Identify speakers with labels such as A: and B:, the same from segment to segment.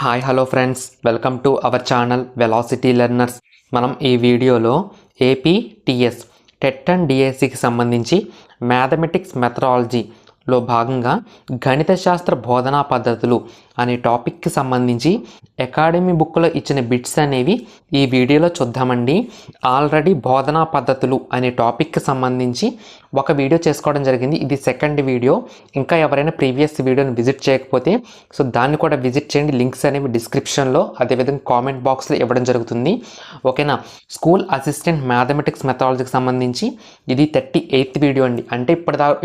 A: Hi hello friends, welcome to our channel velocity learners. మనం ఈ వీడియోలో ఏపీటీఎస్ టెట్ అండ్ డిఎస్సికి సంబంధించి మ్యాథమెటిక్స్ మెథడాలజీలో భాగంగా గణిత శాస్త్ర బోధనా పద్ధతులు అనే టాపిక్కి సంబంధించి అకాడమీ బుక్లో ఇచ్చిన బిట్స్ అనేవి ఈ వీడియోలో చూద్దామండి. ఆల్రెడీ బోధనా పద్ధతులు అనే టాపిక్కి సంబంధించి ఒక వీడియో చేసుకోవడం జరిగింది. ఇది సెకండ్ వీడియో. ఇంకా ఎవరైనా ప్రీవియస్ వీడియోని విజిట్ చేయకపోతే దాన్ని కూడా విజిట్ చేయండి. లింక్స్ అనేవి డిస్క్రిప్షన్లో అదేవిధంగా కామెంట్ బాక్స్లో ఇవ్వడం జరుగుతుంది. ఓకేనా. స్కూల్ అసిస్టెంట్ మ్యాథమెటిక్స్ మెథడాలజీకి సంబంధించి ఇది 38th వీడియో అండి. అంటే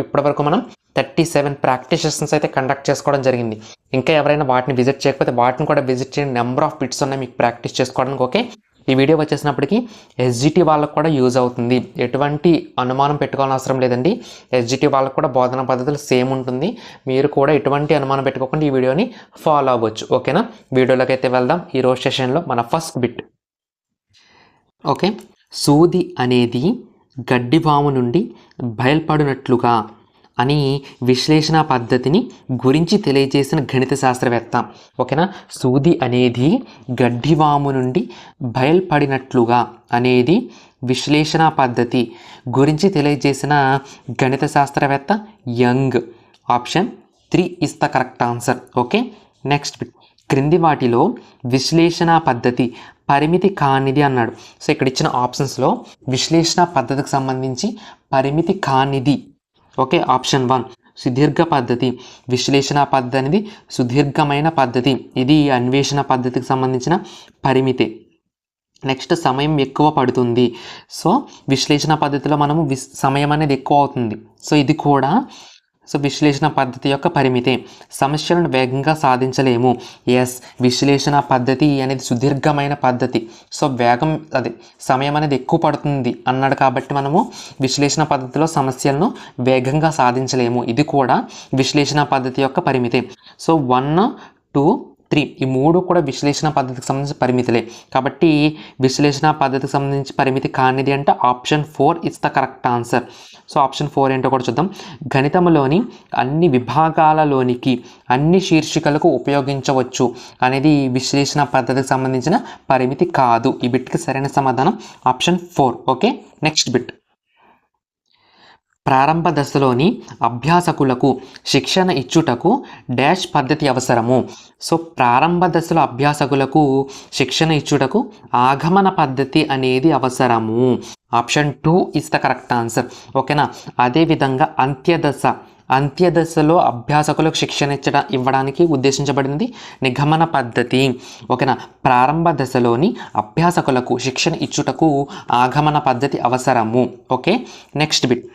A: ఇప్పటి వరకు మనం 37 ప్రాక్టీస్ సెషన్స్ అయితే కండక్ట్ చేసుకోవడం జరిగింది. ఇంకా ఎవరైనా వాటిని విజిట్ చేయకపోతే వాటిని కూడా విజిట్ చేయండి. నెంబర్ ఆఫ్ బిట్స్ ఉన్నాయి మీకు ప్రాక్టీస్ చేసుకోవడానికి. ఓకే, ఈ వీడియో వచ్చేసినప్పటికీ ఎస్జిటి వాళ్ళకు కూడా యూజ్ అవుతుంది. ఎటువంటి అనుమానం పెట్టుకోవాల్సిన అవసరం లేదండి. ఎస్జిటి వాళ్ళకు కూడా బోధనా పద్ధతులు సేమ్ ఉంటుంది. మీరు కూడా ఎటువంటి అనుమానం పెట్టుకోకుండా ఈ వీడియోని ఫాలో అవ్వచ్చు. ఓకేనా, వీడియోలోకి అయితే వెళ్దాం. ఈ రోజు సెషన్లో మన ఫస్ట్ బిట్. ఓకే, సూది అనేది గడ్డివాము నుండి బయల్పడినట్లుగా అని విశ్లేషణ పద్ధతిని గురించి తెలియజేసిన గణిత శాస్త్రవేత్త. ఓకేనా, సూది అనేది గడ్డివాము నుండి బయల్పడినట్లుగా అనేది విశ్లేషణ పద్ధతి గురించి తెలియజేసిన గణిత శాస్త్రవేత్త young. Option 3 is the correct answer. Okay, next bit. క్రింది వాటిలో విశ్లేషణ పద్ధతి పరిమితి కానిది అన్నాడు. సో ఇక్కడ ఇచ్చిన ఆప్షన్స్లో విశ్లేషణ పద్ధతికి సంబంధించి పరిమితి కానిది. ఓకే, ఆప్షన్ 1 సుదీర్ఘ పద్ధతి. విశ్లేషణ పద్ధతి అనేది సుదీర్ఘమైన పద్ధతి. ఇది అన్వేషణ పద్ధతికి సంబంధించిన పరిమితి. నెక్స్ట్, సమయం ఎక్కువ పడుతుంది. సో విశ్లేషణ పద్ధతిలో మనము సమయం అనేది ఎక్కువ అవుతుంది. సో ఇది కూడా విశ్లేషణ పద్ధతి యొక్క పరిమితి. సమస్యలను వేగంగా సాధించలేము. ఎస్, విశ్లేషణ పద్ధతి అనేది సుదీర్ఘమైన పద్ధతి. సో సమయం అనేది ఎక్కువ పడుతుంది అన్నాడు కాబట్టి మనము విశ్లేషణ పద్ధతిలో సమస్యలను వేగంగా సాధించలేము. ఇది కూడా విశ్లేషణ పద్ధతి యొక్క పరిమితి. సో 1, 2, 3 ఈ 3 కూడా విశ్లేషణ పద్ధతికి సంబంధించిన పరిమితులే. కాబట్టి విశ్లేషణ పద్ధతికి సంబంధించి పరిమితి కానిది అంటే option 4 is the correct answer. So option 4 ఏంటో కూడా చూద్దాం. గణితంలోని అన్ని విభాగాలలోనికి అన్ని శీర్షికలకు ఉపయోగించవచ్చు అనేది విశ్లేషణ పద్ధతికి సంబంధించిన పరిమితి కాదు. ఈ బిట్కి సరైన సమాధానం ఆప్షన్ 4. Okay, next bit. ప్రారంభ దశలోని అభ్యాసకులకు శిక్షణ ఇచ్చుటకు డాష్ పద్ధతి అవసరము. సో ప్రారంభ దశలో అభ్యాసకులకు శిక్షణ ఇచ్చుటకు ఆగమన పద్ధతి అనేది అవసరము. Option 2 is the correct answer. ఓకేనా, అదేవిధంగా అంత్యదశలో అభ్యాసకులకు శిక్షణ ఇవ్వడానికి ఉద్దేశించబడింది నిగమన పద్ధతి. ఓకేనా, ప్రారంభ దశలోని అభ్యాసకులకు శిక్షణ ఇచ్చుటకు ఆగమన పద్ధతి అవసరము. Okay, next bit.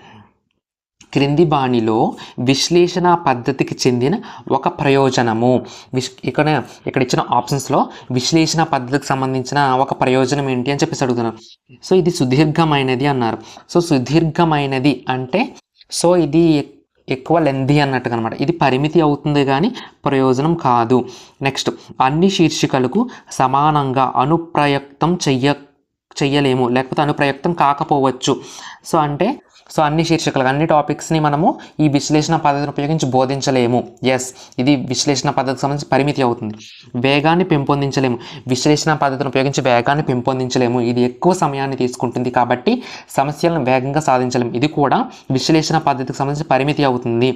A: క్రింది బాణిలో విశ్లేషణ పద్ధతికి చెందిన ఒక ప్రయోజనము. ఇక్కడ ఇచ్చిన ఆప్షన్స్లో విశ్లేషణ పద్ధతికి సంబంధించిన ఒక ప్రయోజనం ఏంటి అని చెప్పేసి అడుగుతున్నారు. సో ఇది సుదీర్ఘమైనది అన్నారు. సో సుదీర్ఘమైనది అంటే ఇది ఎక్కువ లెంథీ అన్నట్టుగా అనమాట. ఇది పరిమితి అవుతుంది కానీ ప్రయోజనం కాదు. నెక్స్ట్, అన్ని శీర్షికలకు సమానంగా అనుప్రయుక్తం చెయ్యలేము, లేకపోతే అనుప్రయుక్తం కాకపోవచ్చు. సో అన్ని శీర్షికలకు అన్ని టాపిక్స్ని మనము ఈ విశ్లేషణ పద్ధతిని ఉపయోగించి బోధించలేము. ఎస్, ఇది విశ్లేషణ పద్ధతికి సంబంధించి పరిమితి అవుతుంది. వేగాన్ని పెంపొందించలేము. విశ్లేషణ పద్ధతిని ఉపయోగించి వేగాన్ని పెంపొందించలేము. ఇది ఎక్కువ సమయాన్ని తీసుకుంటుంది కాబట్టి సమస్యలను వేగంగా సాధించలేము. ఇది కూడా విశ్లేషణ పద్ధతికి సంబంధించి పరిమితి అవుతుంది.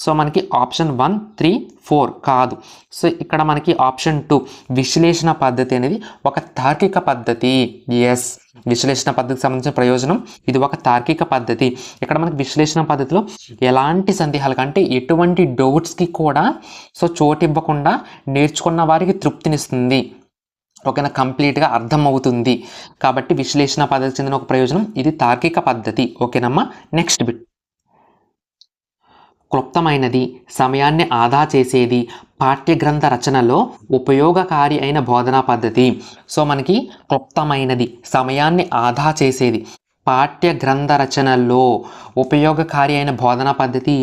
A: సో మనకి ఆప్షన్ 1, 3, 4 కాదు. సో ఇక్కడ మనకి ఆప్షన్ 2 విశ్లేషణ పద్ధతి అనేది ఒక తార్కిక పద్ధతి. ఎస్, విశ్లేషణ పద్ధతికి సంబంధించిన ప్రయోజనం ఇది ఒక తార్కిక పద్ధతి. ఇక్కడ మనకి విశ్లేషణ పద్ధతిలో ఎలాంటి సందేహాలకు అంటే ఎటువంటి డౌట్స్కి కూడా చోటు ఇవ్వకుండా నేర్చుకున్న వారికి తృప్తినిస్తుంది. ఓకేనా, కంప్లీట్గా అర్థం అవుతుంది. కాబట్టి విశ్లేషణ పద్ధతికి చెందిన ఒక ప్రయోజనం ఇది తార్కిక పద్ధతి. ఓకేనమ్మా, నెక్స్ట్ బిట్. క్లుప్తమైనది, సమయాన్ని ఆదా చేసేది, పాఠ్యగ్రంథ రచనలో ఉపయోగకారి అయిన బోధనా పద్ధతి. సో మనకి క్లుప్తమైనది, సమయాన్ని ఆదా చేసేది, పాఠ్య గ్రంథ రచనల్లో ఉపయోగకారి అయిన బోధనా పద్ధతి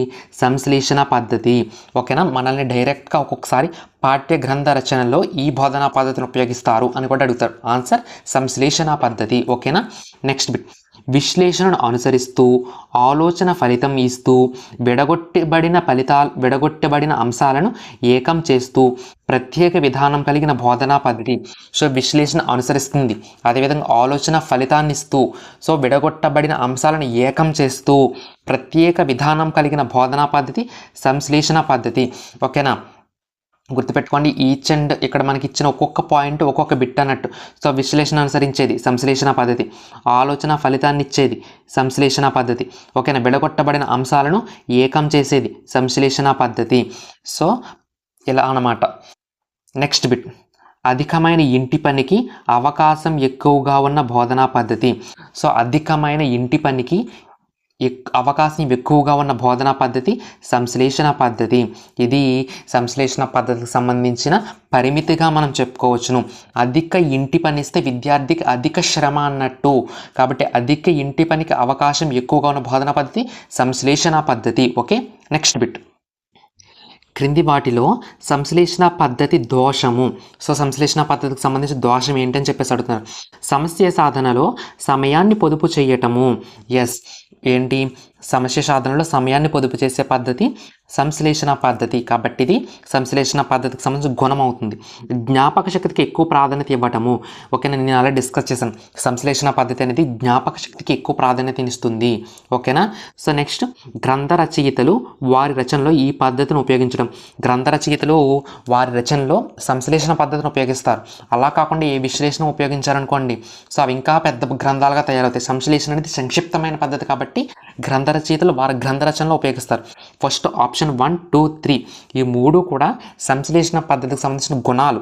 A: సంశ్లేషణ పద్ధతి. ఓకేనా, మనల్ని డైరెక్ట్గా ఒక్కొక్కసారి పాఠ్య గ్రంథ రచనల్లో ఈ బోధనా పద్ధతిని ఉపయోగిస్తారు అని కూడా అడుగుతారు. ఆన్సర్ సంశ్లేషణ పద్ధతి. ఓకేనా, నెక్స్ట్ బిట్. విశ్లేషణను అనుసరిస్తూ ఆలోచన ఫలితం ఇస్తూ విడగొట్టబడిన అంశాలను ఏకం చేస్తూ ప్రత్యేక విధానం కలిగిన బోధనా పద్ధతి. సో విశ్లేషణ అనుసరిస్తుంది, అదేవిధంగా ఆలోచన ఫలితాన్ని ఇస్తూ, సో విడగొట్టబడిన అంశాలను ఏకం చేస్తూ ప్రత్యేక విధానం కలిగిన బోధనా పద్ధతి సంశ్లేషణ పద్ధతి. ఓకేనా, గుర్తుపెట్టుకోండి. ఈచ్ అండ్ ఇక్కడ మనకి ఇచ్చిన ఒక్కొక్క పాయింట్ ఒక్కొక్క బిట్ అన్నట్టు. సో విశ్లేషణ అనుసరించేది సంశ్లేషణ పద్ధతి, ఆలోచన ఫలితాన్ని ఇచ్చేది సంశ్లేషణ పద్ధతి. ఓకేనా, విడగొట్టబడిన అంశాలను ఏకం చేసేది సంశ్లేషణ పద్ధతి. సో ఇలా అన్నమాట. నెక్స్ట్ బిట్, అధికమైన ఇంటి పనికి అవకాశం ఎక్కువగా ఉన్న బోధనా పద్ధతి. సో అధికమైన ఇంటి పనికి అవకాశం ఎక్కువగా ఉన్న బోధనా పద్ధతి సంశ్లేషణ పద్ధతి. ఇది సంశ్లేషణ పద్ధతికి సంబంధించిన పరిమితిగా మనం చెప్పుకోవచ్చును. అధిక ఇంటి పని ఇస్తే విద్యార్థికి అధిక శ్రమ అన్నట్టు, కాబట్టి అధిక ఇంటి పనికి అవకాశం ఎక్కువగా ఉన్న బోధనా పద్ధతి సంశ్లేషణ పద్ధతి. ఓకే, నెక్స్ట్ బిట్, క్రింది వాటిలో సంశ్లేషణ పద్ధతి దోషము. సో సంశ్లేషణ పద్ధతికి సంబంధించి దోషం ఏంటని చెప్పేసి అడుగుతున్నారు. సమస్య సాధనలో సమయాన్ని పొదుపు చేయటము. ఎస్, ఏంటి సమస్య సాధనలో సమయాన్ని పొదుపు చేసే పద్ధతి సంశ్లేషణ పద్ధతి, కాబట్టి ఇది సంశ్లేషణ పద్ధతికి సంబంధించిన గుణం అవుతుంది. జ్ఞాపక శక్తికి ఎక్కువ ప్రాధాన్యత ఇవ్వటము. ఓకేనా, నేను అలా డిస్కస్ చేశాను. సంశ్లేషణ పద్ధతి అనేది జ్ఞాపక శక్తికి ఎక్కువ ప్రాధాన్యతనిస్తుంది. ఓకేనా, సో నెక్స్ట్, గ్రంథ రచయితలు వారి రచనలో ఈ పద్ధతిని ఉపయోగించడం. గ్రంథ రచయితలు వారి రచనలో సంశ్లేషణ పద్ధతిని ఉపయోగిస్తారు. అలా కాకుండా ఏ విశ్లేషణ ఉపయోగించారనుకోండి, సో అవి ఇంకా పెద్ద గ్రంథాలుగా తయారవుతాయి. సంశ్లేషణ అనేది సంక్షిప్తమైన పద్ధతి కాబట్టి గ్రంథ రచయితలు వారి గ్రంథ రచనలో ఉపయోగిస్తారు. ఫస్ట్ ఆప్షన్ 1, 2, 3 ఈ మూడు కూడా సంశ్లేషణ పద్ధతికి సంబంధించిన గుణాలు.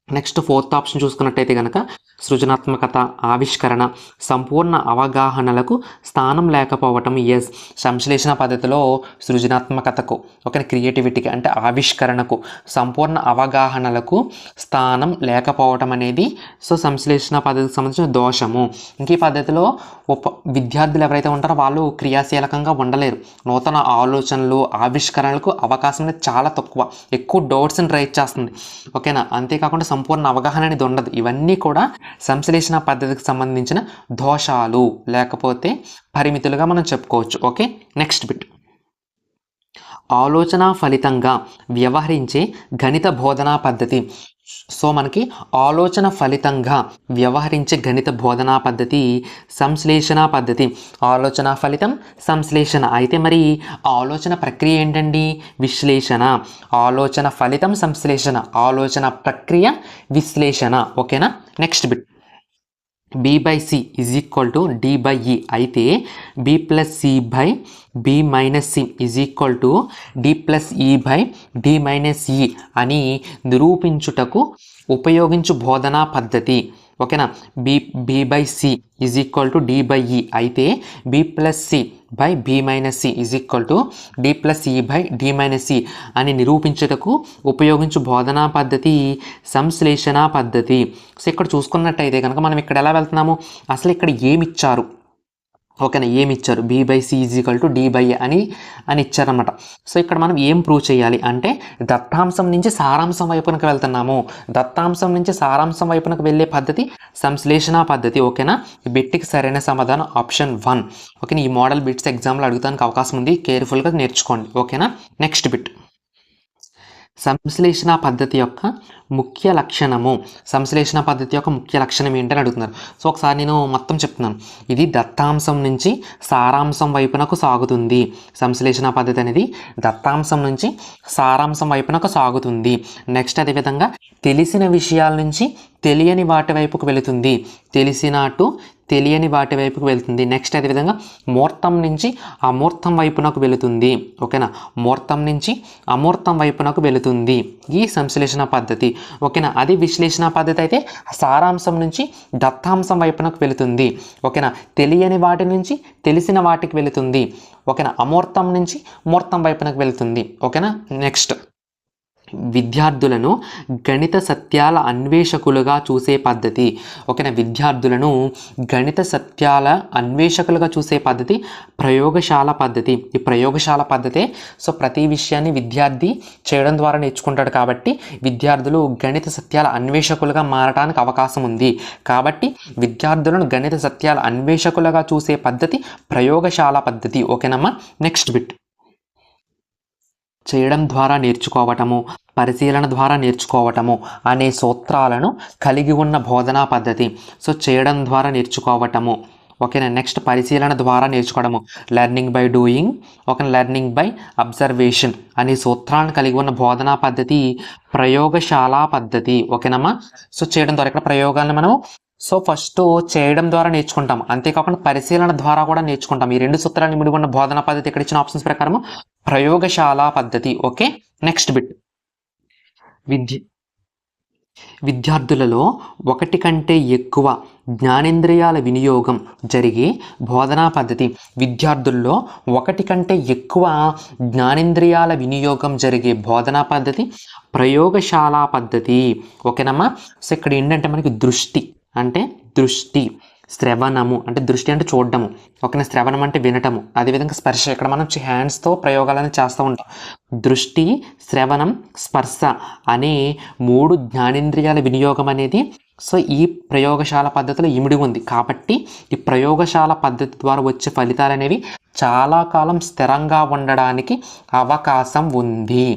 A: నెక్స్ట్ ఫోర్త్ ఆప్షన్ చూసుకున్నట్టయితే కనుక సృజనాత్మకత, ఆవిష్కరణ, సంపూర్ణ అవగాహనలకు స్థానం లేకపోవటం. ఎస్, సంశ్లేషణ పద్ధతిలో సృజనాత్మకతకు, ఒక క్రియేటివిటీకి అంటే ఆవిష్కరణకు, సంపూర్ణ అవగాహనలకు స్థానం లేకపోవటం అనేది సో సంశ్లేషణ పద్ధతికి సంబంధించిన దోషము. ఇంక ఈ పద్ధతిలో విద్యార్థులు ఎవరైతే ఉంటారో వాళ్ళు క్రియాశీలకంగా ఉండలేరు. నూతన ఆలోచనలు, ఆవిష్కరణలకు అవకాశం అనేది చాలా తక్కువ, ఎక్కువ డౌట్స్ని రైజ్ చేస్తుంది. ఓకేనా, అంతేకాకుండా సంపూర్ణ అవగాహన అనేది ఉండదు. ఇవన్నీ కూడా సంశ్లేషణ పద్ధతికి సంబంధించిన దోషాలు లేకపోతే పరిమితులుగా మనం చెప్పుకోవచ్చు. ఓకే, నెక్స్ట్ బిట్, ఆలోచన ఫలితంగా వ్యవహరించే గణిత బోధనా పద్ధతి. సో మనకి ఆలోచన ఫలితంగా వ్యవహరించే గణిత బోధనా పద్ధతి సంశ్లేషణ పద్ధతి. ఆలోచన ఫలితం సంశ్లేషణ అయితే మరి ఆలోచన ప్రక్రియ ఏంటండి? విశ్లేషణ. ఆలోచన ఫలితం సంశ్లేషణ, ఆలోచన ప్రక్రియ విశ్లేషణ. ఓకేనా, నెక్స్ట్ బిట్, B/C = D/E అయితే B+C/B-C D+E/D-E అని నిరూపించుటకు ఉపయోగించు బోధనా పద్ధతి. ఓకేనా, B/C = D/E అయితే B+C/B-C D+E/D-E అని నిరూపించుటకు ఉపయోగించు బోధనా పద్ధతి సంశ్లేషణ పద్ధతి. సో ఇక్కడ చూసుకున్నట్టయితే కనుక మనం ఇక్కడ ఎలా వెళ్తున్నాము, అసలు ఇక్కడ ఏమి ఇచ్చారు? ఓకేనా, ఏమి ఇచ్చారు? B/C = D/E అని ఇచ్చారన్నమాట. సో ఇక్కడ మనం ఏం ప్రూవ్ చేయాలి అంటే దత్తాంశం నుంచి సారాంశం వైపునకు వెళ్తున్నాము. దత్తాంశం నుంచి సారాంశం వైపునకు వెళ్ళే పద్ధతి సంశ్లేషణ పద్ధతి. ఓకేనా, ఈ బిట్కి సరైన సమాధానం ఆప్షన్ 1. ఓకేనా, ఈ మోడల్ బిట్స్ ఎగ్జామ్లో అడుగుతానికి అవకాశం ఉంది, కేర్ఫుల్గా నేర్చుకోండి. ఓకేనా, నెక్స్ట్ బిట్, సంశ్లేషణ పద్ధతి యొక్క ముఖ్య లక్షణము. సంశ్లేషణ పద్ధతి యొక్క ముఖ్య లక్షణం ఏంటని అడుగుతున్నారు. సో ఒకసారి నేను మొత్తం చెప్తున్నాను. ఇది దత్తాంశం నుంచి సారాంశం వైపునకు సాగుతుంది. సంశ్లేషణ పద్ధతి అనేది దత్తాంశం నుంచి సారాంశం వైపునకు సాగుతుంది. నెక్స్ట్ అదేవిధంగా తెలిసిన విషయాల నుంచి తెలియని వాటి వైపుకు వెళుతుంది. తెలిసినట్టు తెలియని వాటి వైపుకు వెళుతుంది. నెక్స్ట్ అదేవిధంగా మూర్తం నుంచి అమూర్తం వైపునకు వెళుతుంది. ఓకేనా, మూర్తం నుంచి అమూర్తం వైపునకు వెళుతుంది ఈ సంశ్లేషణ పద్ధతి. ఓకేనా, అది విశ్లేషణ పద్ధతి అయితే సారాంశం నుంచి దత్తాంశం వైపునకు వెళుతుంది. ఓకేనా, తెలియని వాటి నుంచి తెలిసిన వాటికి వెళుతుంది. ఓకేనా, అమూర్తం నుంచి మూర్తం వైపునకు వెళుతుంది. ఓకేనా, నెక్స్ట్ విద్యార్థులను గణిత సత్యాల అన్వేషకులుగా చూసే పద్ధతి. ఓకేనా, విద్యార్థులను గణిత సత్యాల అన్వేషకులుగా చూసే పద్ధతి ప్రయోగశాల పద్ధతి. ఈ ప్రయోగశాల పద్ధతే సో ప్రతి విషయాన్ని విద్యార్థి చేయడం ద్వారా నేర్చుకుంటాడు కాబట్టి విద్యార్థులు గణిత సత్యాల అన్వేషకులుగా మారడానికి అవకాశం ఉంది. కాబట్టి విద్యార్థులను గణిత సత్యాల అన్వేషకులుగా చూసే పద్ధతి ప్రయోగశాల పద్ధతి. ఓకేనమ్మా. నెక్స్ట్ బిట్, చేయడం ద్వారా నేర్చుకోవటము, పరిశీలన ద్వారా నేర్చుకోవటము అనే సూత్రాలను కలిగి ఉన్న బోధనా పద్ధతి. సో చేయడం ద్వారా నేర్చుకోవటము. ఓకేనా. నెక్స్ట్ పరిశీలన ద్వారా నేర్చుకోవడము, learning by doing, okay, learning by observation అనే సూత్రాలను కలిగి ఉన్న బోధనా పద్ధతి ప్రయోగశాల పద్ధతి. ఓకేనమ్మా. సో చేయడం ద్వారా ఇక్కడ ప్రయోగాలను మనం ఫస్ట్ చేయడం ద్వారా నేర్చుకుంటాం, అంతేకాకుండా పరిశీలన ద్వారా కూడా నేర్చుకుంటాం. ఈ రెండు సూత్రాలు ఇమిడి ఉన్న బోధనా పద్ధతి ఇక్కడ ఇచ్చిన ఆప్షన్స్ ప్రకారం ప్రయోగశాల పద్ధతి. ఓకే. నెక్స్ట్ బిట్, విద్యార్థులలో ఒకటి కంటే ఎక్కువ జ్ఞానేంద్రియాల వినియోగం జరిగే బోధనా పద్ధతి. విద్యార్థుల్లో ఒకటి కంటే ఎక్కువ జ్ఞానేంద్రియాల వినియోగం జరిగే బోధనా పద్ధతి ప్రయోగశాల పద్ధతి. ఓకేనమ్మా. సో ఇక్కడ ఏంటంటే మనకి దృష్టి, శ్రవణము అంటే దృష్టి అంటే చూడడము, ఓకేనా, శ్రవణం అంటే వినటము, అదేవిధంగా స్పర్శ. ఇక్కడ మనం హ్యాండ్స్తో ప్రయోగాలను చేస్తూ ఉంటాం. దృష్టి, శ్రవణం, స్పర్శ అనే 3 జ్ఞానేంద్రియాల వినియోగం అనేది ఈ ప్రయోగశాల పద్ధతిలో ఇమిడి ఉంది. కాబట్టి ఈ ప్రయోగశాల పద్ధతి ద్వారా వచ్చే ఫలితాలు అనేవి చాలా కాలం స్థిరంగా ఉండడానికి అవకాశం ఉంది.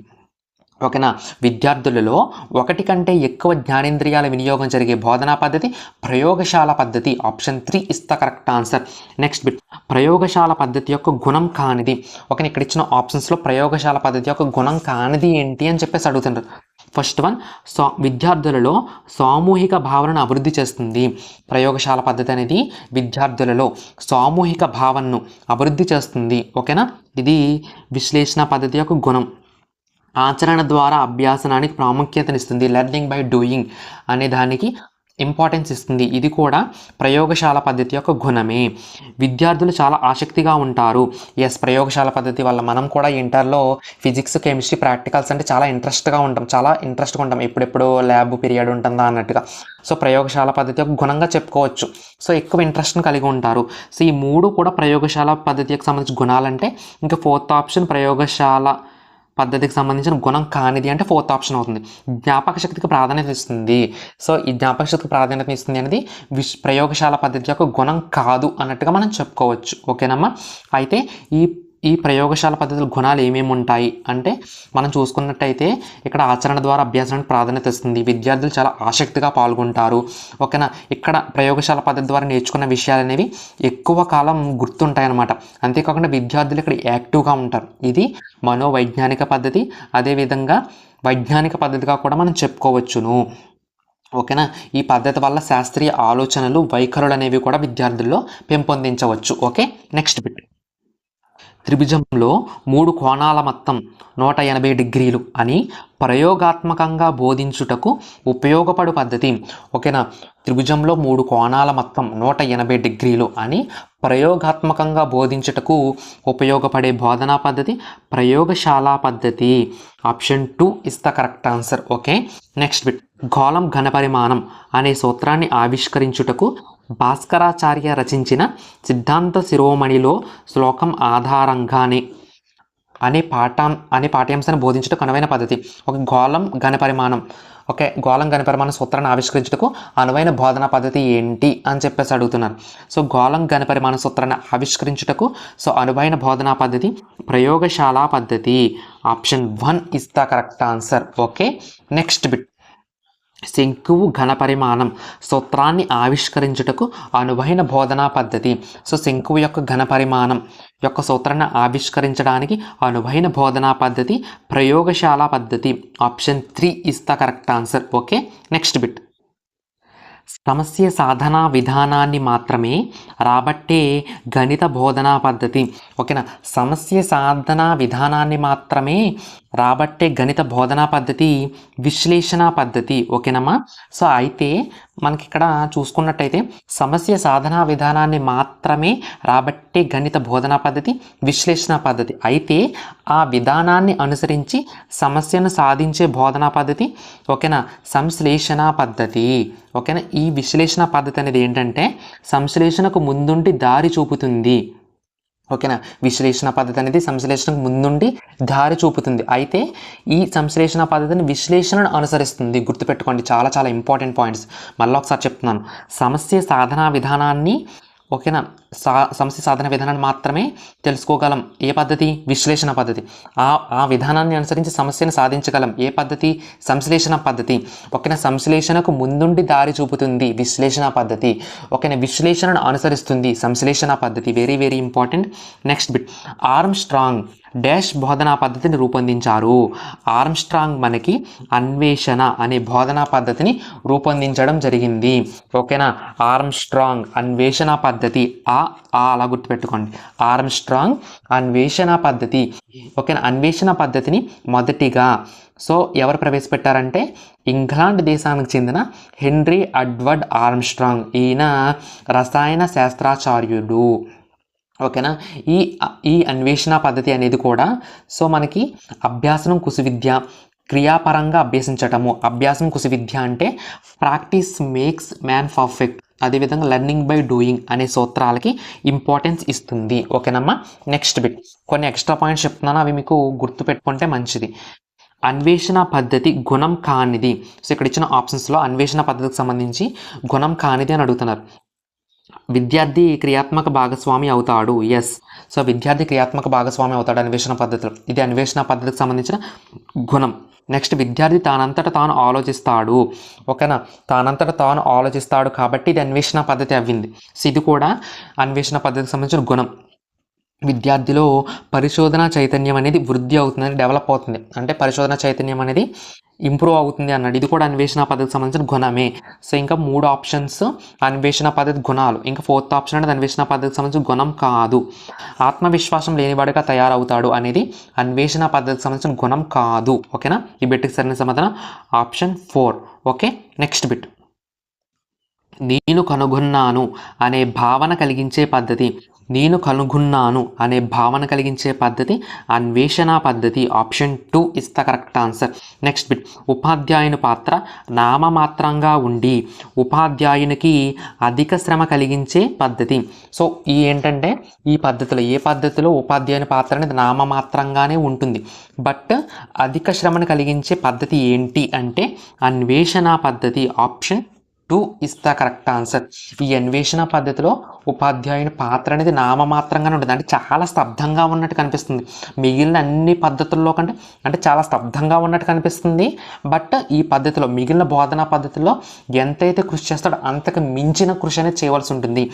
A: ఓకేనా. విద్యార్థులలో ఒకటి కంటే ఎక్కువ జ్ఞానేంద్రియాల వినియోగం జరిగే బోధనా పద్ధతి ప్రయోగశాల పద్ధతి. Option 3 is the correct answer. Next bit, ప్రయోగశాల పద్ధతి యొక్క గుణం కానిది. ఓకే, ఇక్కడ ఇచ్చిన ఆప్షన్స్లో ప్రయోగశాల పద్ధతి యొక్క గుణం కానిది ఏంటి అని చెప్పేసి అడుగుతున్నారు. ఫస్ట్ వన్, విద్యార్థులలో సామూహిక భావనను అభివృద్ధి చేస్తుంది. ప్రయోగశాల పద్ధతి అనేది విద్యార్థులలో సామూహిక భావనను అభివృద్ధి చేస్తుంది. ఓకేనా. ఇది విశ్లేషణ పద్ధతి యొక్క గుణం. ఆచరణ ద్వారా అభ్యాసనానికి ప్రాముఖ్యతనిస్తుంది. లెర్నింగ్ బై డూయింగ్ అనే దానికి ఇంపార్టెన్స్ ఇస్తుంది. ఇది కూడా ప్రయోగశాల పద్ధతి యొక్క గుణమే. విద్యార్థులు చాలా ఆసక్తిగా ఉంటారు. ప్రయోగశాల పద్ధతి వల్ల మనం కూడా ఇంటర్లో ఫిజిక్స్, కెమిస్ట్రీ ప్రాక్టికల్స్ అంటే చాలా ఇంట్రెస్ట్గా ఉంటాం. ఎప్పుడెప్పుడు ల్యాబ్ పీరియడ్ ఉంటుందా అన్నట్టుగా. ప్రయోగశాల పద్ధతి యొక్క గుణంగా చెప్పుకోవచ్చు. ఎక్కువ ఇంట్రెస్ట్ని కలిగి ఉంటారు. ఈ 3 కూడా ప్రయోగశాల పద్ధతికి సంబంధించిన గుణాలంటే ఇంకా 4th ఆప్షన్ ప్రయోగశాల పద్ధతికి సంబంధించిన గుణం కానిది అంటే 4th ఆప్షన్ అవుతుంది. జ్ఞాపక శక్తికి ప్రాధాన్యత ఇస్తుంది. ఈ జ్ఞాపక శక్తికి ప్రాధాన్యత ఇస్తుంది అనేది ప్రయోగశాల పద్ధతి యొక్క గుణం కాదు అన్నట్టుగా మనం చెప్పుకోవచ్చు. ఓకేనమ్మా. అయితే ఈ ప్రయోగశాల పద్ధతుల గుణాలు ఏమేమి ఉంటాయి అంటే మనం చూసుకున్నట్టయితే ఇక్కడ ఆచరణ ద్వారా అభ్యాసానికి ప్రాధాన్యత ఇస్తుంది. విద్యార్థులు చాలా ఆసక్తిగా పాల్గొంటారు. ఓకేనా. ఇక్కడ ప్రయోగశాల పద్ధతి ద్వారా నేర్చుకున్న విషయాలు అనేవి ఎక్కువ కాలం గుర్తుంటాయి అన్నమాట. అంతేకాకుండా విద్యార్థులు ఇక్కడ యాక్టివ్గా ఉంటారు. ఇది మనోవైజ్ఞానిక పద్ధతి, అదేవిధంగా వైజ్ఞానిక పద్ధతిగా కూడా మనం చెప్పుకోవచ్చును. ఓకేనా. ఈ పద్ధతి వల్ల శాస్త్రీయ ఆలోచనలు, వైఖరులు అనేవి కూడా విద్యార్థుల్లో పెంపొందించవచ్చు. ఓకే. నెక్స్ట్ బిట్, త్రిభుజంలో 3 కోణాల మొత్తం 180 డిగ్రీలు అని ప్రయోగాత్మకంగా బోధించుటకు ఉపయోగపడు పద్ధతి. ఓకేనా. త్రిభుజంలో 3 కోణాల మొత్తం 180 డిగ్రీలు అని ప్రయోగాత్మకంగా బోధించుటకు ఉపయోగపడే బోధనా పద్ధతి ప్రయోగశాల పద్ధతి. Option 2 is the correct answer. Okay. Next bit, గోళం ఘనపరిమాణం అనే సూత్రాన్ని ఆవిష్కరించుటకు భాస్కరాచార్య రచించిన సిద్ధాంత శిరోమణిలో శ్లోకం ఆధారంగానే అనే పాఠ్యాంశాన్ని బోధించటకు అనువైన పద్ధతి. ఒక గోళం ఘనపరిమాణం గోళం ఘనపరిమాణ సూత్రాన్ని ఆవిష్కరించుటకు అనువైన బోధనా పద్ధతి ఏంటి అని చెప్పేసి అడుగుతున్నారు. గోళం ఘనపరిమాణ సూత్రాన్ని ఆవిష్కరించుటకు అనువైన బోధనా పద్ధతి ప్రయోగశాల పద్ధతి. Option 1 is the correct answer. Okay. Next bit, శంకువు ఘనపరిమాణం సూత్రాన్ని ఆవిష్కరించుటకు అనువైన బోధనా పద్ధతి. శంకువు యొక్క ఘనపరిమాణం యొక్క సూత్రాన్ని ఆవిష్కరించడానికి అనువైన బోధనా పద్ధతి ప్రయోగశాల పద్ధతి. Option 3 is the correct answer. Okay. Next bit, సమస్య సాధనా విధానాన్ని మాత్రమే రాబట్టే గణిత బోధనా పద్ధతి. ఓకేనా. సమస్య సాధనా విధానాన్ని మాత్రమే రాబట్టే గణిత బోధనా పద్ధతి విశ్లేషణ పద్ధతి. ఓకేనమ్మా. అయితే మనకి ఇక్కడ చూసుకున్నట్టయితే సమస్య సాధనా విధానాన్ని మాత్రమే రాబట్టే గణిత బోధనా పద్ధతి విశ్లేషణ పద్ధతి. అయితే ఆ విధానాన్ని అనుసరించి సమస్యను సాధించే బోధనా పద్ధతి ఓకేనా సంశ్లేషణ పద్ధతి. ఓకేనా, ఈ విశ్లేషణ పద్ధతి అనేది ఏంటంటే సంశ్లేషణకు ముందుండి దారి చూపుతుంది. ఓకేనా, విశ్లేషణ పద్ధతి అనేది సంశ్లేషణకు ముందుండి దారి చూపుతుంది. అయితే ఈ సంశ్లేషణ పద్ధతిని విశ్లేషణను అనుసరిస్తుంది. గుర్తుపెట్టుకోండి, చాలా చాలా ఇంపార్టెంట్ పాయింట్స్. మళ్ళీ ఒకసారి చెప్తున్నాను. సమస్య సాధనా విధానాన్ని ఓకేనా సమస్య సాధన విధానాన్ని మాత్రమే తెలుసుకోగలం. ఏ పద్ధతి? విశ్లేషణ పద్ధతి. ఆ విధానాన్ని అనుసరించి సమస్యను సాధించగలం. ఏ పద్ధతి? సంశ్లేషణ పద్ధతి. ఓకేనా, సంశ్లేషణకు ముందుండి దారి చూపుతుంది విశ్లేషణ పద్ధతి. ఓకేనా, విశ్లేషణను అనుసరిస్తుంది సంశ్లేషణ పద్ధతి. Very very important. Next bit, Armstrong dash బోధనా పద్ధతిని రూపొందించారు. ఆర్మ్స్ట్రాంగ్ మనకి అన్వేషణ అనే బోధనా పద్ధతిని రూపొందించడం జరిగింది. ఓకేనా, ఆర్మ్స్ట్రాంగ్ అన్వేషణ పద్ధతి. అలా గుర్తుపెట్టుకోండి, ఆర్మ్స్ట్రాంగ్ అన్వేషణ పద్ధతి. ఓకేనా, అన్వేషణ పద్ధతిని మొదటిగా ఎవరు ప్రవేశపెట్టారంటే ఇంగ్లాండ్ దేశానికి చెందిన హెన్రీ ఎడ్వర్డ్ ఆర్మ్స్ట్రాంగ్. ఈయన రసాయన శాస్త్రాచార్యుడు. ఓకేనా, ఈ అన్వేషణ పద్ధతి అనేది కూడా మనకి అభ్యాసనం కుశవిద్య క్రియాపరంగా అభ్యసించటము. అభ్యాసం కుశవిద్య అంటే ప్రాక్టీస్ మేక్స్ మ్యాన్ పర్ఫెక్ట్. అదేవిధంగా లెర్నింగ్ బై డూయింగ్ అనే సూత్రాలకి ఇంపార్టెన్స్ ఇస్తుంది. ఓకేనమ్మా. నెక్స్ట్ బిట్, కొన్ని ఎక్స్ట్రా పాయింట్స్ చెప్తున్నాను, అవి మీకు గుర్తుపెట్టుకుంటే మంచిది. అన్వేషణ పద్ధతి గుణం కానిది. ఇక్కడ ఇచ్చిన ఆప్షన్స్లో అన్వేషణ పద్ధతికి సంబంధించి గుణం కానిది అని అడుగుతున్నారు. విద్యార్థి క్రియాత్మక భాగస్వామి అవుతాడు. ఎస్, విద్యార్థి క్రియాత్మక భాగస్వామి అవుతాడు అన్వేషణ పద్ధతిలో. ఇది అన్వేషణ పద్ధతికి సంబంధించిన గుణం. నెక్స్ట్, విద్యార్థి తానంతట తాను ఆలోచిస్తాడు. ఓకేనా, తానంతట తాను ఆలోచిస్తాడు కాబట్టి ఇది అన్వేషణ పద్ధతి అవ్వింది. ఇది కూడా అన్వేషణ పద్ధతికి సంబంధించిన గుణం. విద్యార్థిలో పరిశోధన చైతన్యం అనేది వృద్ధి అవుతుంది, డెవలప్ అవుతుంది. అంటే పరిశోధన చైతన్యం అనేది ఇంప్రూవ్ అవుతుంది అన్నాడు. ఇది కూడా అన్వేషణ పద్ధతికి సంబంధించిన గుణమే. ఇంకా 3 ఆప్షన్స్ అన్వేషణ పద్ధతి గుణాలు. ఇంకా 4th ఆప్షన్ అనేది అన్వేషణ పద్ధతికి సంబంధించిన గుణం కాదు. ఆత్మవిశ్వాసం లేనివాడుగా తయారవుతాడు అనేది అన్వేషణ పద్ధతికి సంబంధించిన గుణం కాదు. ఓకేనా, ఈ బిట్కి సరైన సమాధానం ఆప్షన్ 4. ఓకే, నెక్స్ట్ బిట్, నేను కనుగొన్నాను అనే భావన కలిగించే పద్ధతి. నేను కనుగొన్నాను అనే భావన కలిగించే పద్ధతి అన్వేషణ పద్ధతి. Option 2 is the correct answer. Next bit, ఉపాధ్యాయుని పాత్ర నామమాత్రంగా ఉండి ఉపాధ్యాయునికి అధిక శ్రమ కలిగించే పద్ధతి. ఏంటంటే ఈ పద్ధతిలో ఏ పద్ధతిలో ఉపాధ్యాయుని పాత్ర అనేది నామమాత్రంగానే ఉంటుంది, బట్ అధిక శ్రమను కలిగించే పద్ధతి ఏంటి అంటే అన్వేషణ పద్ధతి. Option 2 is the correct answer. ఈ అన్వేషణ పద్ధతిలో ఉపాధ్యాయుని పాత్ర అనేది నామమాత్రంగానే ఉంటుంది, అంటే చాలా స్తబ్దంగా ఉన్నట్టు కనిపిస్తుంది. మిగిలిన అన్ని పద్ధతుల్లో కంటే అంటే చాలా స్తబ్దంగా ఉన్నట్టు కనిపిస్తుంది. బట్ ఈ పద్ధతిలో మిగిలిన బోధనా పద్ధతుల్లో ఎంతైతే కృషి చేస్తాడో అంతకు మించిన కృషి అనేది చేయవలసి ఉంటుంది.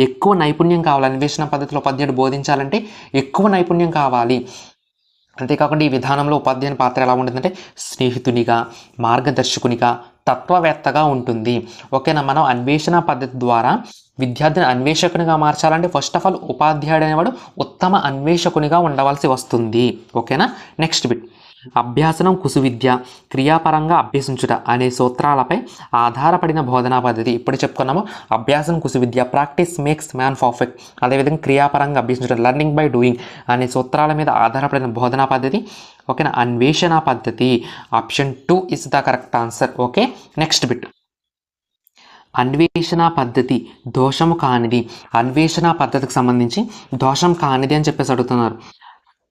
A: ఎక్కువ నైపుణ్యం కావాలి. అన్వేషణ పద్ధతిలో ఉపాధ్యాయుడు బోధించాలంటే ఎక్కువ నైపుణ్యం కావాలి. అంతేకాకుండా ఈ విధానంలో ఉపాధ్యాయుని పాత్ర ఎలా ఉంటుందంటే స్నేహితునిగా, మార్గదర్శకునిగా, తత్వవేత్తగా ఉంటుంది. ఓకేనా, మనం అన్వేషణ పద్ధతి ద్వారా విద్యార్థిని అన్వేషకునిగా మార్చాలంటే ఫస్ట్ ఆఫ్ ఆల్ ఉపాధ్యాయుడు అనేవాడు ఉత్తమ అన్వేషకునిగా ఉండవలసి వస్తుంది. ఓకేనా, నెక్స్ట్ బిట్, అభ్యాసనం కుశవిద్య క్రియాపరంగా అభ్యసించుట అనే సూత్రాలపై ఆధారపడిన బోధనా పద్ధతి. ఇప్పుడు చెప్పుకున్నాము, అభ్యాసం కుశవిద్య ప్రాక్టీస్ మేక్స్ మ్యాన్ పర్ఫెక్ట్. అదేవిధంగా క్రియాపరంగా అభ్యసించుట లెర్నింగ్ బై డూయింగ్ అనే సూత్రాల మీద ఆధారపడిన బోధనా పద్ధతి. ఓకేనా, అన్వేషణ పద్ధతి. Option 2 is the correct answer. Okay, next bit, అన్వేషణ పద్ధతి దోషము కానిది. అన్వేషణ పద్ధతికి సంబంధించి దోషం కానిది అని చెప్పేసి అడుగుతున్నారు.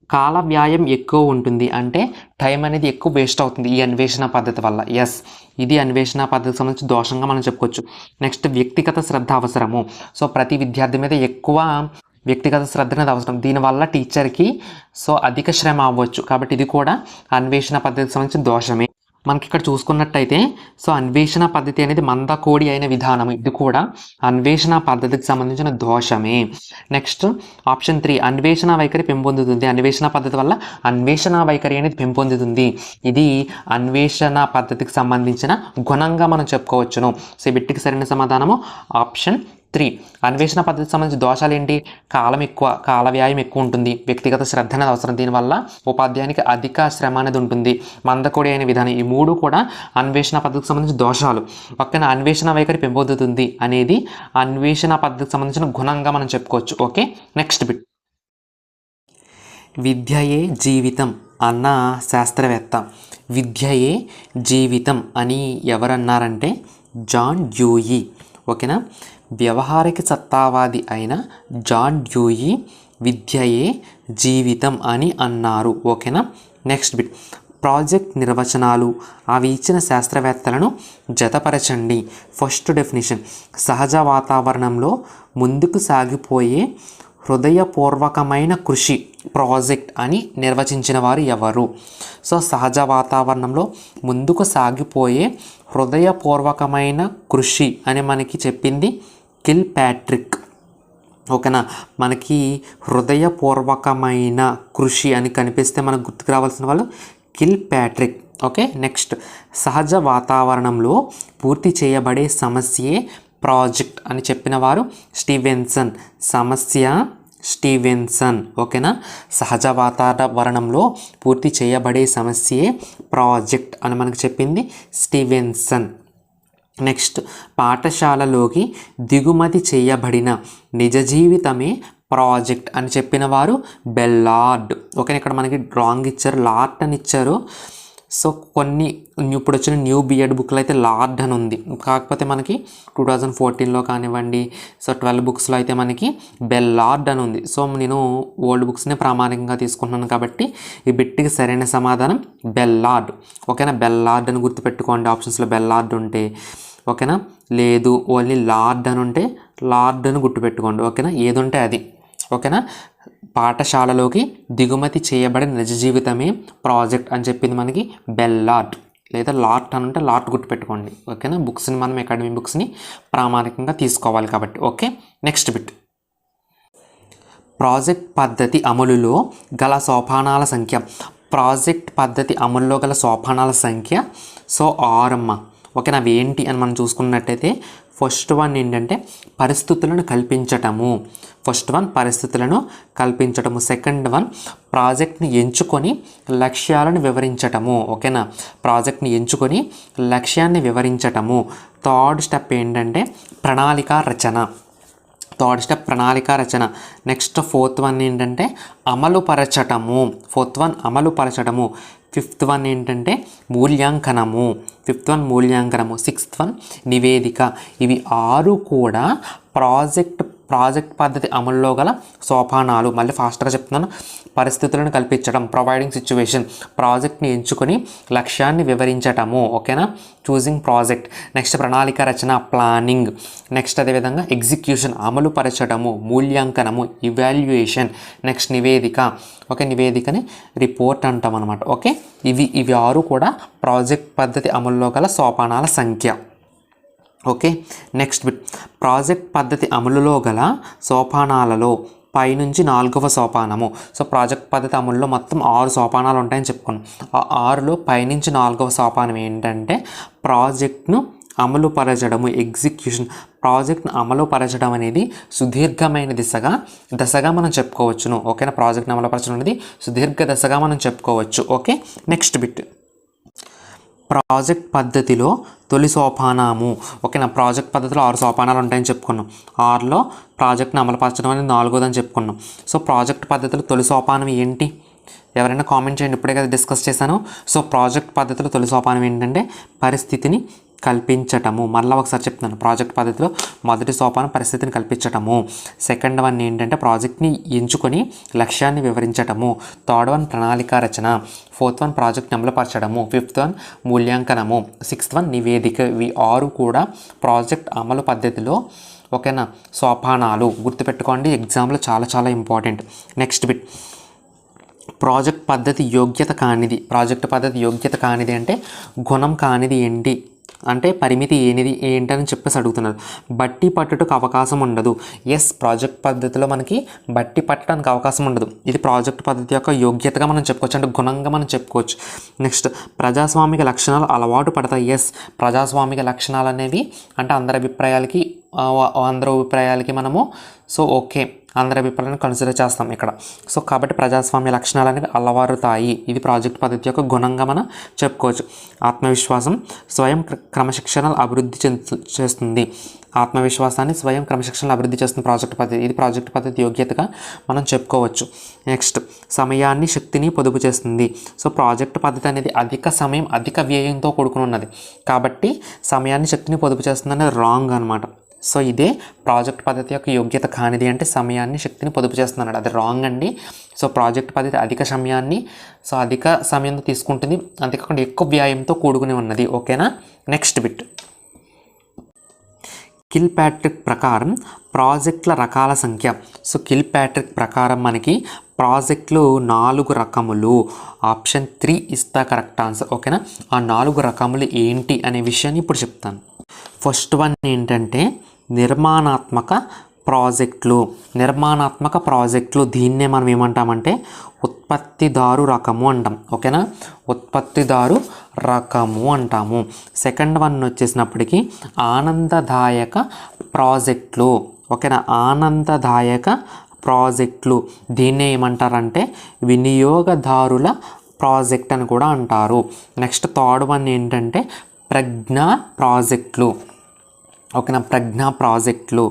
A: కాల వ్యాయం ఎక్కువ ఉంటుంది, అంటే టైం అనేది ఎక్కువ వేస్ట్ అవుతుంది ఈ అన్వేషణ పద్ధతి వల్ల. ఎస్, ఇది అన్వేషణ పద్ధతికి సంబంధించి దోషంగా మనం చెప్పుకోవచ్చు. నెక్స్ట్, వ్యక్తిగత శ్రద్ధ అవసరము. ప్రతి విద్యార్థి మీద ఎక్కువ వ్యక్తిగత శ్రద్ధ అనేది అవసరం. దీనివల్ల టీచర్కి అధిక శ్రమ అవ్వచ్చు, కాబట్టి ఇది కూడా అన్వేషణ పద్ధతికి సంబంధించిన దోషమే. మనకి ఇక్కడ చూసుకున్నట్టయితే అన్వేషణ పద్ధతి అనేది మందకోడి అయిన విధానం, ఇది కూడా అన్వేషణ పద్ధతికి సంబంధించిన దోషమే. నెక్స్ట్, ఆప్షన్ 3 అన్వేషణ వైఖరి పెంపొందుతుంది. అన్వేషణ పద్ధతి వల్ల అన్వేషణ వైఖరి అనేది పెంపొందుతుంది. ఇది అన్వేషణ పద్ధతికి సంబంధించిన గుణంగా మనం చెప్పుకోవచ్చును. బిట్టికి సరైన సమాధానము ఆప్షన్ 3. అన్వేషణ పద్ధతికి సంబంధించి దోషాలు ఏంటి? కాల వ్యయం ఎక్కువ ఉంటుంది, వ్యక్తిగత శ్రద్ధ అనేది అవసరం, దీనివల్ల ఉపాధ్యాయునికి అధిక శ్రమ అనేది ఉంటుంది, మందకొడి అయిన విధానం. ఈ 3 కూడా అన్వేషణ పద్ధతికి సంబంధించిన దోషాలు. ఓకేనా? అన్వేషణ వైఖరి పెంపొందుతుంది అనేది అన్వేషణ పద్ధతికి సంబంధించిన గుణంగా మనం చెప్పుకోవచ్చు. Okay, next bit. విద్యయే జీవితం అన్న శాస్త్రవేత్త. విద్యయే జీవితం అని ఎవరన్నారంటే జాన్ డ్యూయి. ఓకేనా? వ్యవహారిక సత్తావాది అయిన జాన్ డ్యూయి విద్యయే జీవితం అని అన్నారు. ఓకేనా? Next bit. ప్రాజెక్ట్ నిర్వచనాలు అవి ఇచ్చిన శాస్త్రవేత్తలను జతపరచండి. ఫస్ట్ డెఫినేషన్, సహజ వాతావరణంలో ముందుకు సాగిపోయే హృదయపూర్వకమైన కృషి ప్రాజెక్ట్ అని నిర్వచించిన వారు ఎవరు? సో సహజ వాతావరణంలో ముందుకు సాగిపోయే హృదయపూర్వకమైన కృషి అని మనకి చెప్పింది కిల్ ప్యాట్రిక్. ఓకేనా? మనకి హృదయపూర్వకమైన కృషి అని కనిపిస్తే మనకు గుర్తుకు రావాల్సిన వాళ్ళు కిల్ ప్యాట్రిక్. Okay, next. సహజ వాతావరణంలో పూర్తి చేయబడే సమస్యే ప్రాజెక్ట్ అని చెప్పిన వారు స్టీవెన్సన్. సమస్య స్టీవెన్సన్. ఓకేనా? సహజ వాతావరణంలో పూర్తి చేయబడే సమస్యే ప్రాజెక్ట్ అని మనకు చెప్పింది స్టీవెన్సన్. నెక్స్ట్, పాఠశాలలోకి దిగుమతి చేయబడిన నిజ జీవితమే ప్రాజెక్ట్ అని చెప్పిన వారు బెల్లార్డ్. ఓకే, ఇక్కడ మనకి రాంగ్ ఇచ్చారు, లార్డ్ అని ఇచ్చారు. సో కొన్ని ఇప్పుడు వచ్చిన న్యూ బిఎడ్ బుక్లో అయితే లార్డ్ అని ఉంది, కాకపోతే మనకి 2014లో కానివ్వండి, సో 12 బుక్స్లో అయితే మనకి బెల్లార్డ్ అని ఉంది. సో నేను ఓల్డ్ బుక్స్నే ప్రామాణికంగా తీసుకుంటున్నాను కాబట్టి ఈ బిట్టికి సరైన సమాధానం బెల్లార్డ్. ఓకేనా? బెల్లార్డ్ అని గుర్తుపెట్టుకోండి ఆప్షన్స్లో బెల్లార్డ్ ఉంటే. ఓకేనా? లేదు ఓన్లీ లార్డ్ అని ఉంటే లార్డ్ అని గుర్తుపెట్టుకోండి. ఓకేనా? ఏది ఉంటే అది. ఓకేనా? పాఠశాలలోకి దిగుమతి చేయబడిన నిజ జీవితమే ప్రాజెక్ట్ అని చెప్పింది మనకి బెల్లార్డ్. లేదా లార్డ్ అని ఉంటే లార్డ్ గుర్తుపెట్టుకోండి. ఓకేనా? బుక్స్ని మనం అకాడమీ బుక్స్ని ప్రామాణికంగా తీసుకోవాలి కాబట్టి. Okay, next bit. ప్రాజెక్ట్ పద్ధతి అమలులో గల సోపానాల సంఖ్య. ప్రాజెక్ట్ పద్ధతి అమలులో గల సోపానాల సంఖ్య సో 6 అమ్మ. ఓకేనా? అవి ఏంటి అని మనం చూసుకున్నట్టయితే ఫస్ట్ వన్ ఏంటంటే పరిస్థితులను కల్పించటము. పరిస్థితులను కల్పించటము. సెకండ్ వన్ ప్రాజెక్ట్ని ఎంచుకొని లక్ష్యాలను వివరించటము. ఓకేనా? ప్రాజెక్ట్ని ఎంచుకొని లక్ష్యాన్ని వివరించటము. థర్డ్ స్టెప్ ఏంటంటే ప్రణాళిక రచన. నెక్స్ట్ ఫోర్త్ వన్ ఏంటంటే అమలుపరచటము. ఫిఫ్త్ వన్ ఏంటంటే మూల్యాంకనము. సిక్స్త్ వన్ నివేదిక. ఇవి 6 కూడా ప్రాజెక్ట్ పద్ధతి అమల్లో గల సోపానాలు. మళ్ళీ ఫాస్ట్గా చెప్తున్నాను. పరిస్థితులను కల్పించడం, ప్రొవైడింగ్ సిచ్యువేషన్, ప్రాజెక్ట్ని ఎంచుకొని లక్ష్యాన్ని వివరించటము. ఓకేనా? Choosing project. నెక్స్ట్ ప్రణాళిక రచన, ప్లానింగ్. నెక్స్ట్ అదేవిధంగా ఎగ్జిక్యూషన్, అమలు పరచడము, మూల్యాంకనము, ఇవాల్యుయేషన్. నెక్స్ట్ నివేదిక. ఓకే, నివేదికని రిపోర్ట్ అంటాం అనమాట. ఓకే, ఇవి 6 కూడా ప్రాజెక్ట్ పద్ధతి అమల్లో గల సోపానాల సంఖ్య. Okay, next bit. ప్రాజెక్ట్ పద్ధతి అమలులో గల సోపానాలలో పైనుంచి 4వ సోపానము. సో ప్రాజెక్ట్ పద్ధతి అమలులో మొత్తం 6 సోపానాలు ఉంటాయని చెప్పుకున్నాం. ఆ 6లో పైనుంచి 4వ సోపానం ఏంటంటే ప్రాజెక్ట్ను అమలుపరచడము, ఎగ్జిక్యూషన్. ప్రాజెక్ట్ను అమలుపరచడం అనేది సుదీర్ఘమైన దశగా మనం చెప్పుకోవచ్చును. ఓకేనా? ప్రాజెక్ట్ను అమలుపరచడం అనేది సుదీర్ఘ దశగా మనం చెప్పుకోవచ్చు. Okay, next bit. ప్రాజెక్ట్ పద్ధతిలో తొలి సోపానము. ఓకేనా? ప్రాజెక్ట్ పద్ధతిలో 6 సోపానాలు ఉంటాయని చెప్పుకున్నాం. 6లో ప్రాజెక్ట్ని అమలుపరచడం అనేది 4వదని చెప్పుకున్నాం. సో ప్రాజెక్ట్ పద్ధతిలో తొలి సోపానం ఏంటి? ఎవరైనా కామెంట్ చేయండి. ఇప్పుడే కదా డిస్కస్ చేశాను. సో ప్రాజెక్ట్ పద్ధతిలో తొలి సోపానం ఏంటంటే పరిస్థితిని కల్పించటము. మళ్ళీ ఒకసారి చెప్తున్నాను. ప్రాజెక్ట్ పద్ధతిలో మొదటి సోపానం పరిస్థితిని కల్పించటము. సెకండ్ వన్ ఏంటంటే ప్రాజెక్ట్ని ఎంచుకొని లక్ష్యాన్ని వివరించటము. థర్డ్ వన్ ప్రణాళిక రచన. ఫోర్త్ వన్ ప్రాజెక్ట్ని అమలుపరచడము. ఫిఫ్త్ వన్ మూల్యాంకనము. సిక్స్త్ వన్ నివేదిక. ఇవి 6 కూడా ప్రాజెక్ట్ అమలు పద్ధతిలో ఓకేనా సోపానాలు. గుర్తుపెట్టుకోండి, ఎగ్జామ్లో చాలా ఇంపార్టెంట్. Next bit. ప్రాజెక్ట్ పద్ధతి యోగ్యత కానిది అంటే గుణం కానిది ఏంటి అంటే పరిమితి ఏంటని చెప్పేసి అడుగుతున్నారు. బట్టి పట్టుటకు అవకాశం ఉండదు. ఎస్, ప్రాజెక్ట్ పద్ధతిలో మనకి బట్టి పట్టడానికి అవకాశం ఉండదు. ఇది ప్రాజెక్ట్ పద్ధతి యొక్క యోగ్యతగా మనం చెప్పుకోవచ్చు, అంటే గుణంగా మనం చెప్పుకోవచ్చు. నెక్స్ట్, ప్రజాస్వామిక లక్షణాలు అలవాటు పడతాయి. ఎస్, ప్రజాస్వామిక లక్షణాలు అనేవి అంటే అందరి అభిప్రాయాలకి అందరి అభిప్రాయాలకి మనము సో ఓకే అందరి అభిప్రాయాలను కన్సిడర్ చేస్తాం ఇక్కడ. సో కాబట్టి ప్రజాస్వామ్య లక్షణాలు అనేవి అలవారుతాయి. ఇది ప్రాజెక్ట్ పద్ధతి యొక్క గుణంగా మనం చెప్పుకోవచ్చు. ఆత్మవిశ్వాసం స్వయం క్రమశిక్షణ అభివృద్ధి చేస్తుంది. ఆత్మవిశ్వాసాన్ని స్వయం క్రమశిక్షణ అభివృద్ధి చేస్తున్న ప్రాజెక్ట్ పద్ధతి. ఇది ప్రాజెక్ట్ పద్ధతి యోగ్యతగా మనం చెప్పుకోవచ్చు. నెక్స్ట్ సమయాన్ని శక్తిని పొదుపు చేస్తుంది. సో ప్రాజెక్ట్ పద్ధతి అనేది అధిక సమయం అధిక వ్యయంతో కూడుకుని ఉన్నది కాబట్టి సమయాన్ని శక్తిని పొదుపు చేస్తుంది అనేది రాంగ్ అనమాట. సో ఇదే ప్రాజెక్ట్ పద్ధతి యొక్క యోగ్యత కానిది అంటే సమయాన్ని శక్తిని పొదుపు చేస్తున్నాడు, అది రాంగ్ అండి. సో ప్రాజెక్ట్ పద్ధతి అధిక సమయంతో తీసుకుంటుంది, అంతేకాకుండా ఎక్కువ వ్యయంతో కూడుకుని ఉన్నది. ఓకేనా. నెక్స్ట్ బిట్ కిల్పాట్రిక్ ప్రకారం ప్రాజెక్టుల రకాల సంఖ్య. సో కిల్పాట్రిక్ ప్రకారం మనకి ప్రాజెక్టులు 4 రకములు. Option 3 is the correct answer. ఓకేనా. ఆ 4 రకములు ఏంటి అనే విషయాన్ని ఇప్పుడు చెప్తాను. ఫస్ట్ వన్ ఏంటంటే నిర్మాణాత్మక ప్రాజెక్టులు. దీన్నే మనం ఏమంటామంటే ఉత్పత్తిదారు రకము అంటాం. ఓకేనా, ఉత్పత్తిదారు రకము అంటాము. సెకండ్ వన్ వచ్చేసినప్పటికీ ఆనందదాయక ప్రాజెక్టులు. ఓకేనా, ఆనందదాయక ప్రాజెక్టులు దీన్నే ఏమంటారంటే వినియోగదారుల ప్రాజెక్ట్ అని కూడా అంటారు. నెక్స్ట్ థర్డ్ వన్ ఏంటంటే ప్రజ్ఞా ప్రాజెక్టులు. ఓకేనా, ప్రజ్ఞా ప్రాజెక్టులు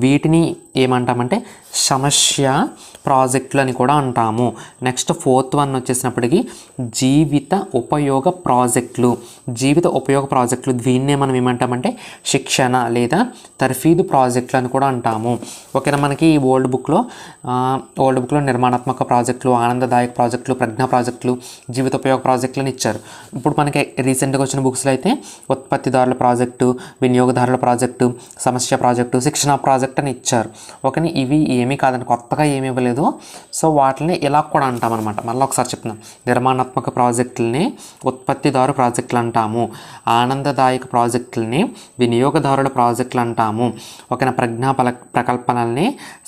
A: వీటిని ఏమంటామంటే సమస్య ప్రాజెక్టులు అని కూడా అంటాము. నెక్స్ట్ ఫోర్త్ వన్ వచ్చేసినప్పటికీ జీవిత ఉపయోగ ప్రాజెక్టులు దీన్నే మనం ఏమంటామంటే శిక్షణ లేదా తర్ఫీదు ప్రాజెక్టులు అని కూడా అంటాము. ఓకేనా, మనకి ఈ ఓల్డ్ బుక్లో నిర్మాణాత్మక ప్రాజెక్టులు, ఆనందదాయక ప్రాజెక్టులు, ప్రజ్ఞా ప్రాజెక్టులు, జీవిత ఉపయోగ ప్రాజెక్టులు అని ఇచ్చారు. ఇప్పుడు మనకి రీసెంట్గా వచ్చిన బుక్స్లో అయితే ఉత్పత్తిదారుల ప్రాజెక్టు, వినియోగదారుల ప్రాజెక్టు, సమస్య ప్రాజెక్టు, శిక్షణ ప్రాజెక్ట్ అని ఇచ్చారు. ఓకేనా, ఇవి ఏమీ కాదండి, కొత్తగా ఏమీ ఇవ్వలేదు. సో వాటిని ఇలా కూడా అంటామన్నమాట. మళ్ళీ ఒకసారి చెప్తున్నాం. నిర్మాణాత్మక ప్రాజెక్టులని ఉత్పత్తిదారు ప్రాజెక్టులు అంటాము, ఆనందదాయక ప్రాజెక్టులని వినియోగదారుల ప్రాజెక్టులు అంటాము. ఓకేనా, ప్రజ్ఞా ప్రకల్పనల్ని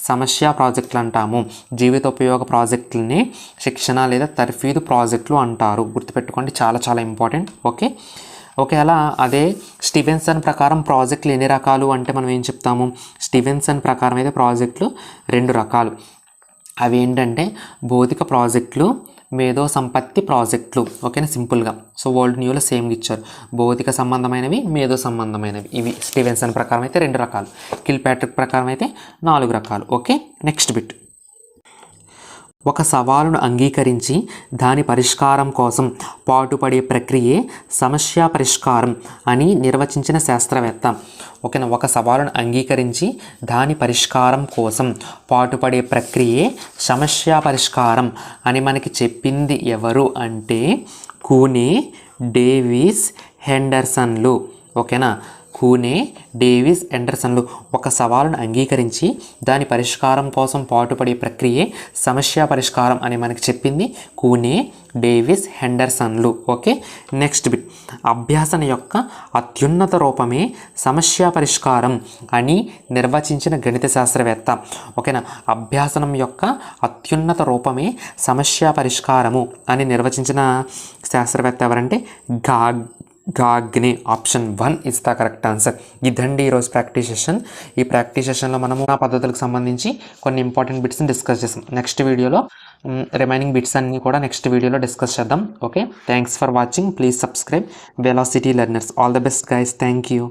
A: సమస్య ప్రాజెక్టులు అంటాము, జీవిత ఉపయోగ ప్రాజెక్టులని శిక్షణ లేదా తర్ఫీదు ప్రాజెక్టులు అంటారు. గుర్తుపెట్టుకోండి, చాలా చాలా ఇంపార్టెంట్. ఓకే, అలా అదే స్టీవెన్సన్ ప్రకారం ప్రాజెక్టులు ఎన్ని రకాలు అంటే మనం ఏం చెప్తాము? స్టీవెన్సన్ ప్రకారం అయితే ప్రాజెక్టులు 2 రకాలు. అవి ఏంటంటే భౌతిక ప్రాజెక్టులు, మేధో సంపత్తి ప్రాజెక్టులు. ఓకేనా, సింపుల్గా. సో వరల్డ్ న్యూలో సేమ్ ఇచ్చారు, భౌతిక సంబంధమైనవి, మేధో సంబంధమైనవి. ఇవి స్టీవెన్సన్ ప్రకారం అయితే 2 రకాలు, కిల్పాట్రిక్ ప్రకారం అయితే 4 రకాలు. Okay, next bit. ఒక సవాలును అంగీకరించి దాని పరిష్కారం కోసం పాటుపడే ప్రక్రియే సమస్య పరిష్కారం అని నిర్వచించిన శాస్త్రవేత్త. ఓకేనా, ఒక సవాలును అంగీకరించి దాని పరిష్కారం కోసం పాటుపడే ప్రక్రియే సమస్య పరిష్కారం అని మనకి చెప్పింది ఎవరు అంటే కూనే, డేవిస్, హెండర్సన్లు. ఓకేనా, కూనే, డేవిస్, హెండర్సన్లు. ఒక సవాలును అంగీకరించి దాని పరిష్కారం కోసం పాటుపడే ప్రక్రియే సమస్య పరిష్కారం అని మనకి చెప్పింది కూనే, డేవిస్, హెండర్సన్లు. Okay, next bit. అభ్యాసన యొక్క అత్యున్నత రూపమే సమస్య పరిష్కారం అని నిర్వచించిన గణిత శాస్త్రవేత్త. ఓకేనా, అభ్యాసనం యొక్క అత్యున్నత రూపమే సమస్య పరిష్కారము అని నిర్వచించిన శాస్త్రవేత్త ఎవరంటే Gagne. Option 1 is the correct answer. ఇదండి ఈరోజు ప్రాక్టీస్ సెషన్. ఈ ప్రాక్టీస్ సెషన్లో మనము ఆ పద్ధతులకు సంబంధించి కొన్ని ఇంపార్టెంట్ బిట్స్ని డిస్కస్ చేసాం. నెక్స్ట్ వీడియోలో రిమైనింగ్ బిట్స్ అన్నీ కూడా నెక్స్ట్ వీడియోలో డిస్కస్ చేద్దాం. Okay, thanks for watching. Please subscribe velocity learners. All the best guys. Thank you.